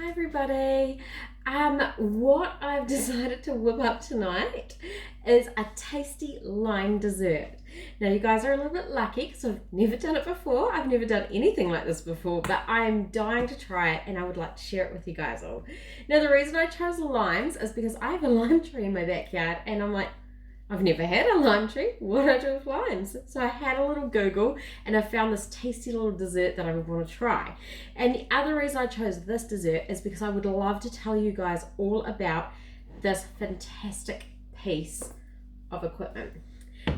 Hi everybody. What I've decided to whip up tonight is a tasty lime dessert. Now you guys are a little bit lucky because I've never done it before. I've never done anything like this before, but I am dying to try it and I would like to share it with you guys all. Now the reason I chose limes is because I have a lime tree in my backyard and I'm like, I've never had a lime tree. What do I do with limes? So I had a little Google and I found this tasty little dessert that I would want to try. And the other reason I chose this dessert is because I would love to tell you guys all about this fantastic piece of equipment.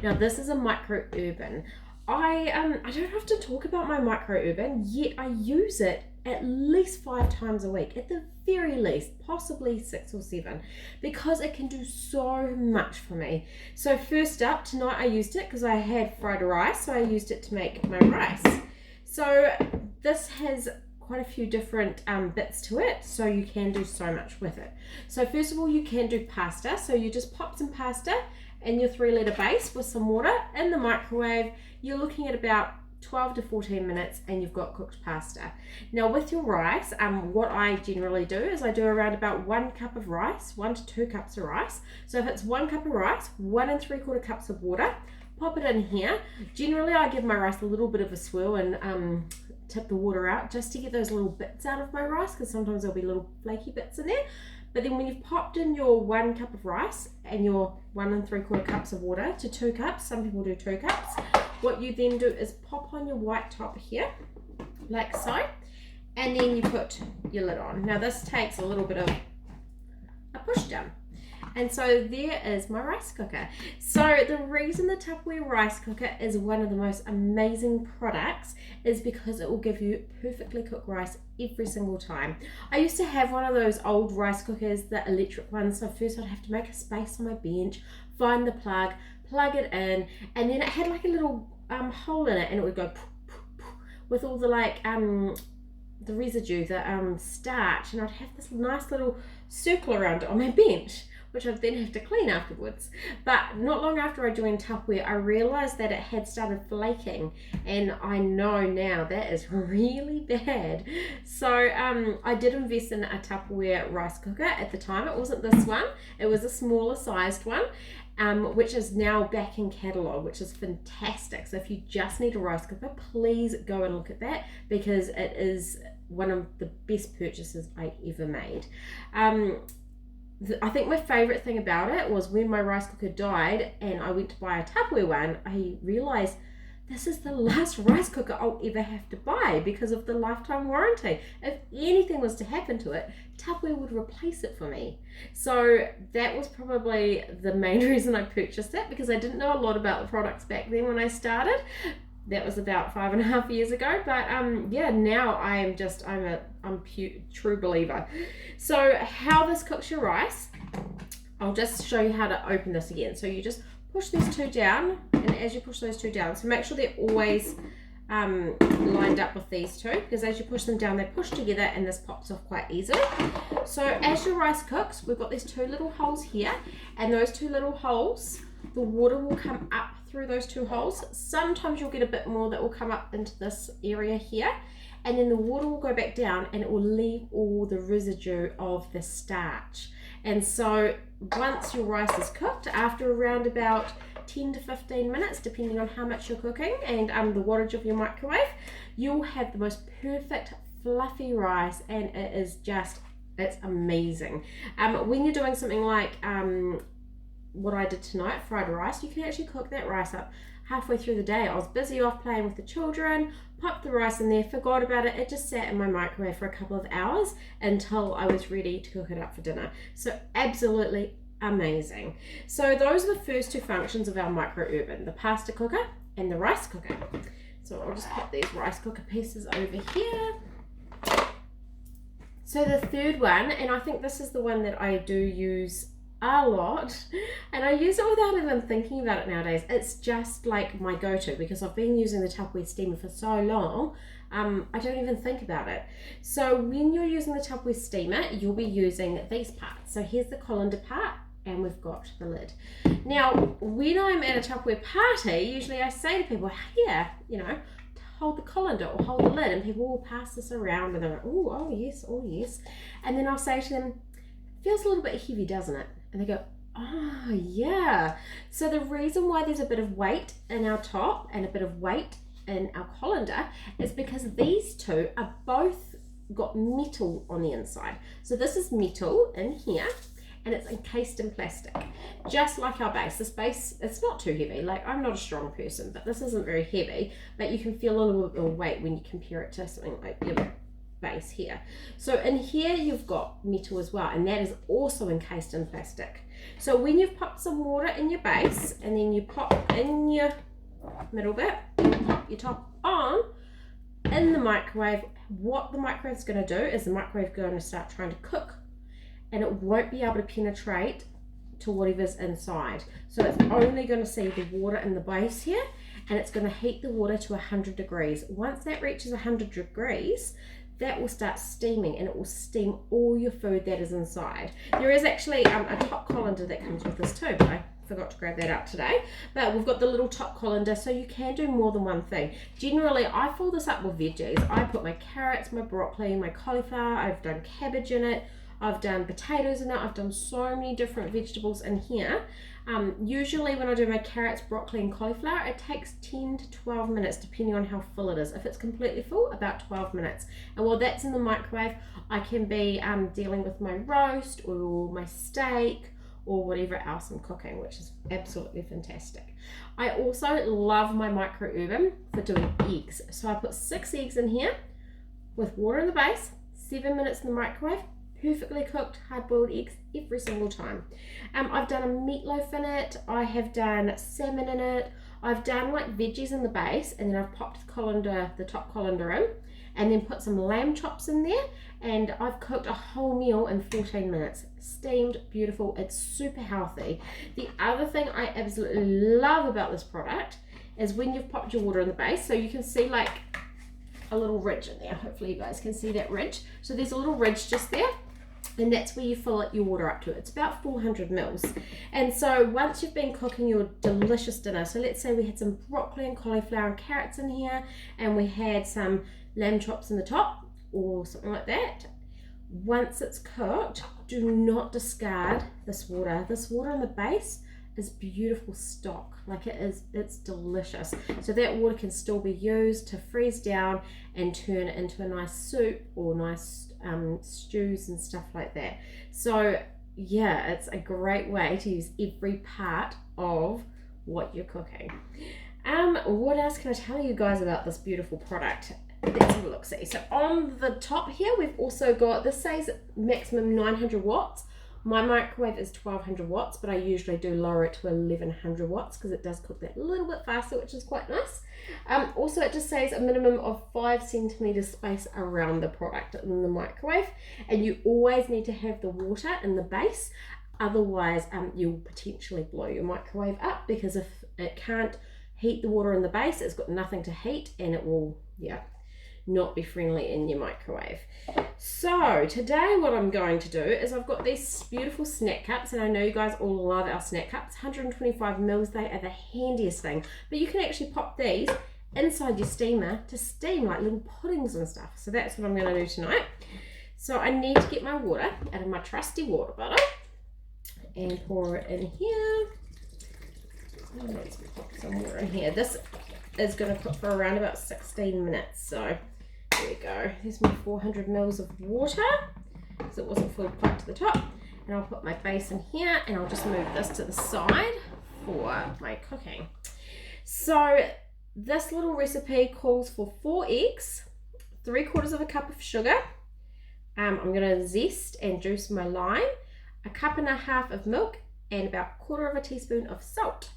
Now this is a micro urban. I don't often talk about my micro urban, yet I use it at least 5 times a week, at the very least, possibly 6 or 7, because it can do so much for me. So first up, tonight I used it because I had fried rice, so I used it to make my rice. So this has quite a few different bits to it, so you can do so much with it. So first of all, you can do pasta, so you just pop some pasta in your 3-litre base with some water in the microwave. You're looking at about 12 to 14 minutes and you've got cooked pasta. Now with your rice, what I generally do is I do around about 1 cup of rice, 1 to 2 cups of rice. So if it's 1 cup of rice, 1 3/4 cups of water, pop it in here. Generally I give my rice a little bit of a swirl and tip the water out just to get those little bits out of my rice, because sometimes there'll be little flaky bits in there. But then when you've popped in your 1 cup of rice and your 1 3/4 cups of water to 2 cups, some people do 2 cups, what you then do is pop on your white top here, like so, and then you put your lid on. Now this takes a little bit of a push down. And so there is my rice cooker. So the reason the Tupperware rice cooker is one of the most amazing products is because it will give you perfectly cooked rice every single time. I used to have one of those old rice cookers, the electric ones. So first I'd have to make a space on my bench, find the plug it in, and then it had like a little hole in it and it would go poof, poof, poof, with all the the residue, the starch, and I'd have this nice little circle around it on my bench, which I'd then have to clean afterwards. But not long after I joined Tupperware, I realised that it had started flaking, and I know now that is really bad. So I did invest in a Tupperware rice cooker. At the time it wasn't this one, it was a smaller sized one, which is now back in catalogue, which is fantastic. So if you just need a rice cooker, please go and look at that, because it is one of the best purchases I ever made. I think my favourite thing about it was when my rice cooker died and I went to buy a Tupperware one, I realised this is the last rice cooker I'll ever have to buy because of the lifetime warranty. If anything was to happen to it, Tupperware would replace it for me. So that was probably the main reason I purchased it, because I didn't know a lot about the products back then when I started. That was about 5.5 years ago, but yeah, now I'm a true believer. So how this cooks your rice, I'll just show you how to open this again. So you just push these 2 down, and as you push those 2 down, so make sure they're always lined up with these 2, because as you push them down they push together and this pops off quite easily. So as your rice cooks, we've got these 2 little holes here, and those 2 little holes, the water will come up through those 2 holes. Sometimes you'll get a bit more that will come up into this area here, and then the water will go back down and it will leave all the residue of the starch. And so once your rice is cooked, after around about 10 to 15 minutes, depending on how much you're cooking and the wattage of your microwave, you'll have the most perfect fluffy rice, and it's amazing. When you're doing something like what I did tonight, fried rice, you can actually cook that rice up halfway through the day. I was busy off playing with the children, popped the rice in there, forgot about it. It just sat in my microwave for a couple of hours until I was ready to cook it up for dinner. So absolutely amazing. So those are the first 2 functions of our micro urban, the pasta cooker and the rice cooker. So I'll just put these rice cooker pieces over here. So the third one, and I think this is the one that I do use a lot, and I use it without even thinking about it nowadays. It's just like my go-to, because I've been using the Tupperware steamer for so long, I don't even think about it. So when you're using the Tupperware steamer, you'll be using these parts. So here's the colander part, and we've got the lid. Now when I'm at a Tupperware party, usually I say to people, here, hold the colander or hold the lid, and people will pass this around and they're like, oh yes, oh yes. And then I'll say to them, feels a little bit heavy, doesn't it? And they go, oh yeah. So the reason why there's a bit of weight in our top and a bit of weight in our colander is because these two are both got metal on the inside. So this is metal in here, and it's encased in plastic, just like our base. This base, it's not too heavy. Like, I'm not a strong person, but this isn't very heavy, but you can feel a little bit of weight when you compare it to something like your base here. So in here you've got metal as well, and that is also encased in plastic. So when you've popped some water in your base, and then you pop in your middle bit, and pop your top on in the microwave, what the microwave's going to do is the microwave going to start trying to cook, and it won't be able to penetrate to whatever's inside. So it's only going to see the water in the base here, and it's going to heat the water to 100 degrees. Once that reaches 100 degrees, that will start steaming, and it will steam all your food that is inside. There is actually a top colander that comes with this too, but I forgot to grab that out today. But we've got the little top colander, so you can do more than one thing. Generally, I fill this up with veggies. I put my carrots, my broccoli, my cauliflower, I've done cabbage in it, I've done potatoes in it, I've done so many different vegetables in here. Usually when I do my carrots, broccoli and cauliflower, it takes 10 to 12 minutes depending on how full it is. If it's completely full, about 12 minutes. And while that's in the microwave, I can be dealing with my roast or my steak or whatever else I'm cooking, which is absolutely fantastic. I also love my micro oven for doing eggs. So I put 6 eggs in here with water in the base, 7 minutes in the microwave, perfectly cooked hard-boiled eggs every single time. I've done a meatloaf in it, I have done salmon in it, I've done like veggies in the base, and then I've popped the top colander in, and then put some lamb chops in there, and I've cooked a whole meal in 14 minutes. Steamed, beautiful, it's super healthy. The other thing I absolutely love about this product is when you've popped your water in the base, so you can see like a little ridge in there. Hopefully you guys can see that ridge. So there's a little ridge just there, and that's where you fill your water up to. It's about 400 mils. And so once you've been cooking your delicious dinner, so let's say we had some broccoli and cauliflower and carrots in here, and we had some lamb chops in the top or something like that. Once it's cooked, do not discard this water. This water in the base is beautiful stock. Like it's delicious. So that water can still be used to freeze down and turn it into a nice soup or nice stews and stuff like that. So yeah, it's a great way to use every part of what you're cooking. What else can I tell you guys about this beautiful product? Let's have a look. See, so on the top here we've also got, this says maximum 900 watts. My microwave is 1200 watts, but I usually do lower it to 1100 watts because it does cook that a little bit faster, which is quite nice. Also, it just says a minimum of 5 centimeters space around the product in the microwave, and you always need to have the water in the base, otherwise you'll potentially blow your microwave up, because if it can't heat the water in the base, it's got nothing to heat, and it will, not be friendly in your microwave. So today what I'm going to do is I've got these beautiful snack cups, and I know you guys all love our snack cups. 125 mils, they are the handiest thing, but you can actually pop these inside your steamer to steam like little puddings and stuff. So that's what I'm going to do tonight. So I need to get my water out of my trusty water bottle and pour it in here. Let's pop some water in here. This is going to cook for around about 16 minutes. So there we go. There's my 400 mils of water, because it wasn't filled quite to the top. And I'll put my base in here, and I'll just move this to the side for my cooking. So this little recipe calls for 4 eggs, 3/4 cup of sugar. I'm going to zest and juice my lime, 1.5 cups of milk, and about 1/4 teaspoon of salt.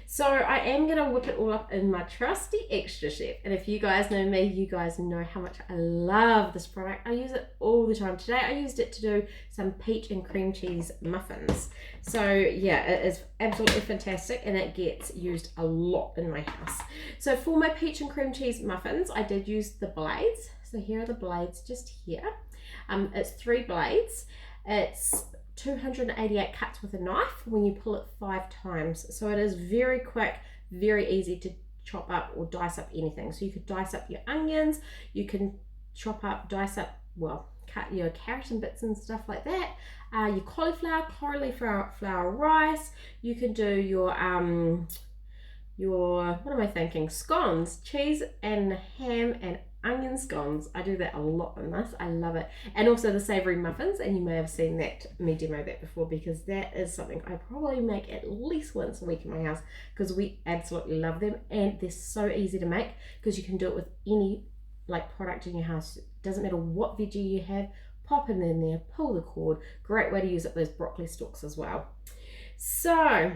So I am going to whip it all up in my trusty Extra Chef. And if you guys know me, you guys know how much I love this product. I use it all the time. Today I used it to do some peach and cream cheese muffins. So yeah, it is absolutely fantastic, and it gets used a lot in my house. So for my peach and cream cheese muffins, I did use the blades. So here are the blades just here. It's 3 blades. It's 288 cuts with a knife when you pull it 5 times. So it is very quick, very easy to chop up or dice up anything. So you could dice up your onions, you can dice up, well, cut your carrot in bits and stuff like that. Your cauliflower rice. You can do your what am I thinking? Scones, cheese and ham and onion scones. I do that a lot in this. I love it. And also the savory muffins, and you may have seen me demo that before, because that is something I probably make at least once a week in my house, because we absolutely love them, and they're so easy to make because you can do it with any product in your house. It doesn't matter what veggie you have, pop it in there, pull the cord. Great way to use up those broccoli stalks as well. So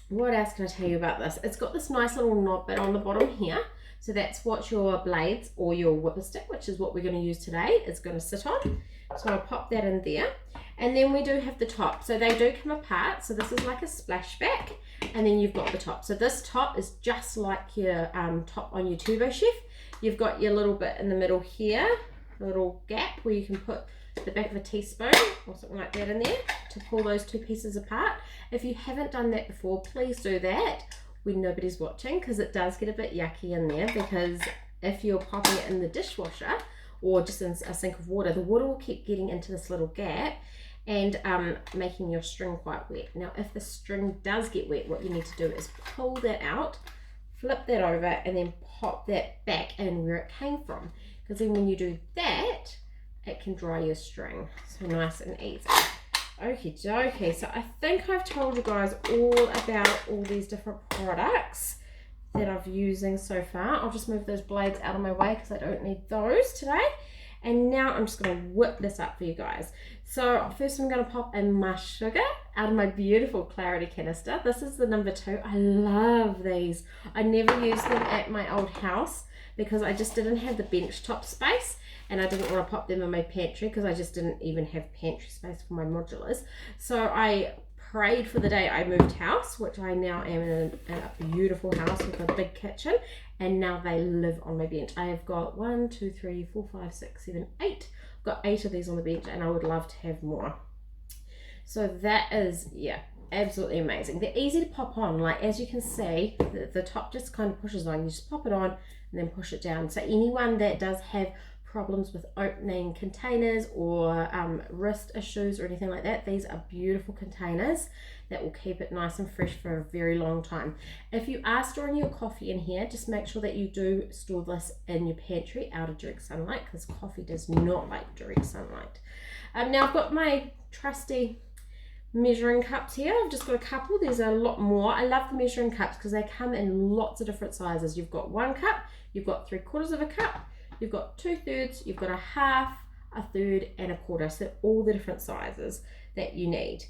what else can I tell you about this? It's got this nice little knob bit on the bottom here. So that's what your blades or your whipper stick, which is what we're going to use today, is going to sit on. So I'll pop that in there. And then we do have the top. So they do come apart. So this is like a splashback. And then you've got the top. So this top is just like your top on your Turbo Chef. You've got your little bit in the middle here, a little gap where you can put the back of a teaspoon or something like that in there to pull those two pieces apart. If you haven't done that before, please do that when nobody's watching, because it does get a bit yucky in there, because if you're popping it in the dishwasher or just in a sink of water, the water will keep getting into this little gap and making your string quite wet. Now if the string does get wet, what you need to do is pull that out, flip that over, and then pop that back in where it came from, because then when you do that, it can dry your string. So nice and easy. Okie dokie, so I think I've told you guys all about all these different products that I've using so far. I'll just move those blades out of my way because I don't need those today. And now I'm just going to whip this up for you guys. So first I'm going to pop in my sugar out of my beautiful Clarity canister. This is the number 2. I love these. I never used them at my old house because I just didn't have the bench top space, and I didn't want to pop them in my pantry because I just didn't even have pantry space for my modulars. So I prayed for the day I moved house, which I now am in a beautiful house with a big kitchen, and now they live on my bench. I have got 1, 2, 3, 4, 5, 6, 7, 8. I've got 8 of these on the bench, and I would love to have more. So that is, yeah, absolutely amazing. They're easy to pop on. Like, as you can see, the top just kind of pushes on. You just pop it on and then push it down. So anyone that does have problems with opening containers or wrist issues or anything like that, these are beautiful containers that will keep it nice and fresh for a very long time. If you are storing your coffee in here, just make sure that you do store this in your pantry out of direct sunlight, because coffee does not like direct sunlight. Now I've got my trusty measuring cups here. I've just got a couple. There's a lot more. I love the measuring cups because they come in lots of different sizes. You've got 1 cup, you've got 3/4 of a cup, you've got 2/3, you've got a half, a third, and a quarter. So all the different sizes that you need.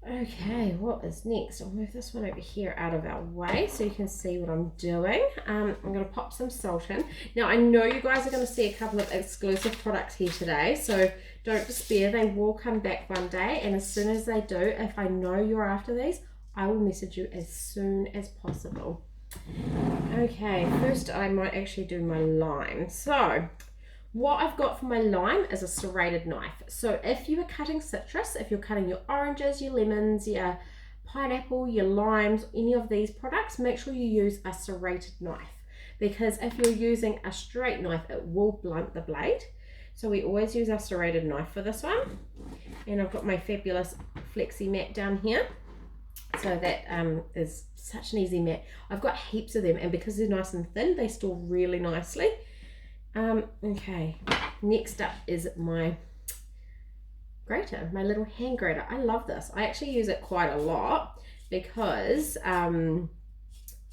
Okay, what is next? I'll move this one over here out of our way so you can see what I'm doing. I'm going to pop some salt in. Now I know you guys are going to see a couple of exclusive products here today, so don't despair. They will come back one day, and as soon as they do, if I know you're after these, I will message you as soon as possible. Okay, first I might actually do my lime. So what I've got for my lime is a serrated knife. So if you are cutting citrus, if you're cutting your oranges, your lemons, your pineapple, your limes, any of these products, make sure you use a serrated knife, because if you're using a straight knife, it will blunt the blade. So we always use our serrated knife for this one. And I've got my fabulous flexi mat down here. So that is such an easy mat. I've got heaps of them, and because they're nice and thin, they store really nicely. Okay, next up is my grater, my little hand grater. I love this. I actually use it quite a lot because I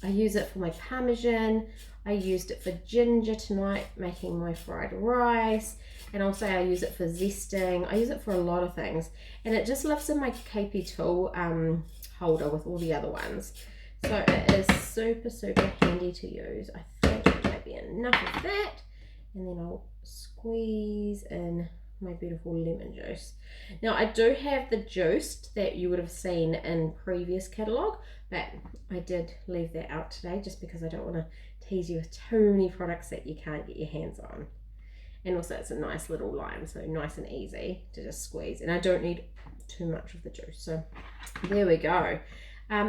use it for my Parmesan. I used it for ginger tonight, making my fried rice, and also I use it for zesting. I use it for a lot of things, and it just lives in my KP tool holder with all the other ones. So it is super, super handy to use. I think that might be enough of that. And then I'll squeeze in my beautiful lemon juice. Now I do have the juice that you would have seen in previous catalogue, but I did leave that out today just because I don't want to tease you with too many products that you can't get your hands on. And also it's a nice little lime, so nice and easy to just squeeze, and I don't need too much of the juice. So there we go.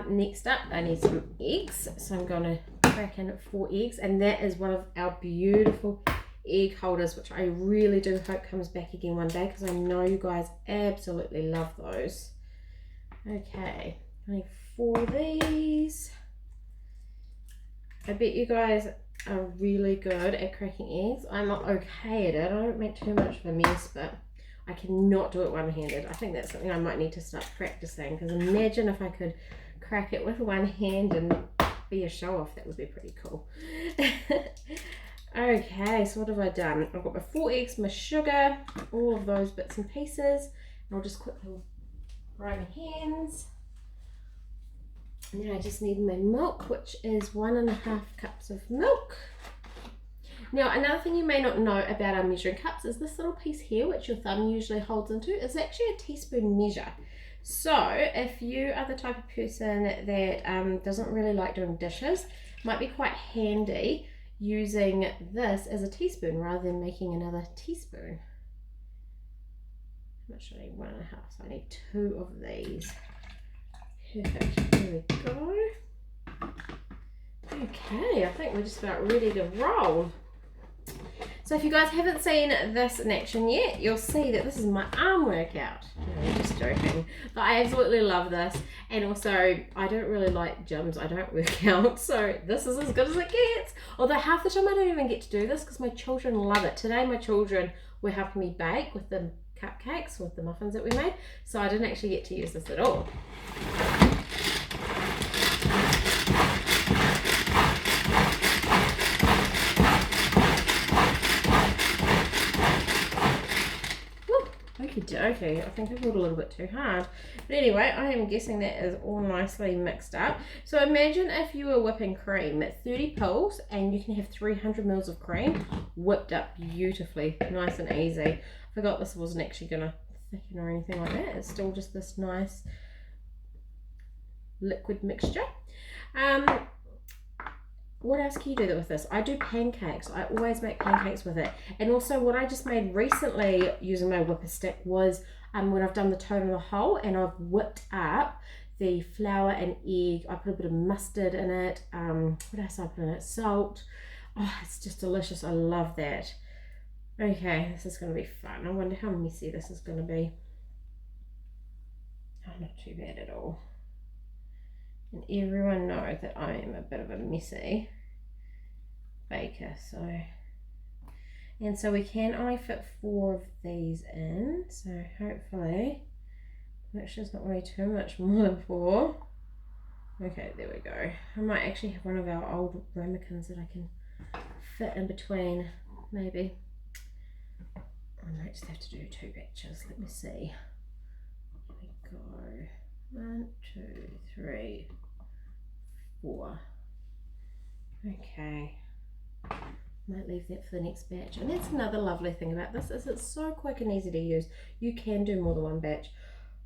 Next up I need some eggs, so I'm going to cracking 4 eggs, and that is one of our beautiful egg holders, which I really do hope comes back again one day, because I know you guys absolutely love those. Okay, I need 4 of these. I bet you guys are really good at cracking eggs. I'm not okay at it. I don't make too much of a mess, but I cannot do it one-handed. I think that's something I might need to start practicing, because imagine if I could crack it with one hand and be a show-off. That would be pretty cool. Okay, so what have I done? I've got my 4 eggs, my sugar, all of those bits and pieces. And I'll just quickly dry my hands. And then I just need my milk, which is 1.5 cups of milk. Now, another thing you may not know about our measuring cups is this little piece here, which your thumb usually holds into, is actually a teaspoon measure. So if you are the type of person that doesn't really like doing dishes, it might be quite handy using this as a teaspoon rather than making another teaspoon. I'm not sure I need 1.5, so I need 2 of these. Perfect, there we go. Okay, I think we're just about ready to roll. So if you guys haven't seen this in action yet, you'll see that this is my arm workout. No, I'm just joking. But I absolutely love this. And also, I don't really like gyms. I don't work out. So this is as good as it gets. Although half the time I don't even get to do this because my children love it. Today my children were helping me bake with the cupcakes, with the muffins that we made. So I didn't actually get to use this at all. Okay, I think I pulled a little bit too hard. But anyway, I am guessing that is all nicely mixed up. So imagine if you were whipping cream at 30 pills and you can have 300 mils of cream whipped up beautifully, nice and easy. I forgot this wasn't actually going to thicken or anything like that. It's still just this nice liquid mixture. What else can you do with this? I do pancakes. I always make pancakes with it. And also what I just made recently using my whipper stick was when I've done the toad in the hole and I've whipped up the flour and egg. I put a bit of mustard in it. What else I put in it? Salt. Oh, it's just delicious. I love that. Okay, this is going to be fun. I wonder how messy this is going to be. Oh, not too bad at all. And everyone knows that I am a bit of a messy baker, so we can only fit 4 of these in, so hopefully mixture's not really too much more than 4. Okay, there we go. I might actually have one of our old ramekins that I can fit in between, maybe. I might just have to do 2 batches. Let me see. Here we go. 1, 2, 3, 4. Okay, might leave that for the next batch. And that's another lovely thing about this, is it's so quick and easy to use. You can do more than 1 batch.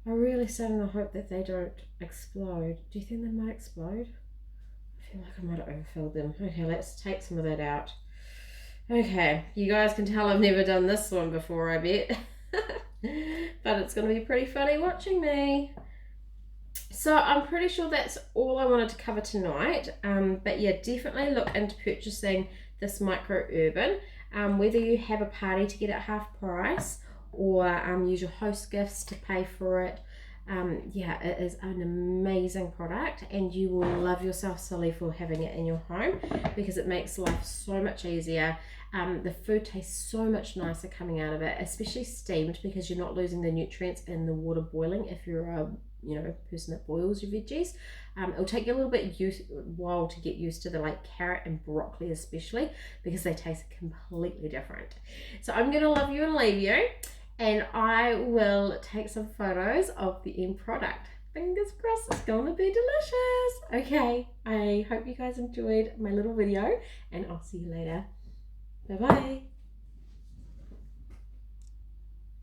I really starting to hope that they don't explode. Do you think they might explode? I feel like I might have overfilled them. Okay, let's take some of that out. Okay, you guys can tell I've never done this one before, I bet. But it's going to be pretty funny watching me. So I'm pretty sure that's all I wanted to cover tonight, but yeah, definitely look into purchasing this Micro Urban, whether you have a party to get it half price or use your host gifts to pay for it. Yeah, it is an amazing product and you will love yourself silly for having it in your home because it makes life so much easier. The food tastes so much nicer coming out of it, especially steamed, because you're not losing the nutrients in the water boiling if you're a person that boils your veggies. It'll take you a little bit while to get used to the carrot and broccoli especially, because they taste completely different. So I'm gonna love you and leave you, and I will take some photos of the end product. Fingers crossed it's gonna be delicious. Okay, I hope you guys enjoyed my little video and I'll see you later. Bye bye.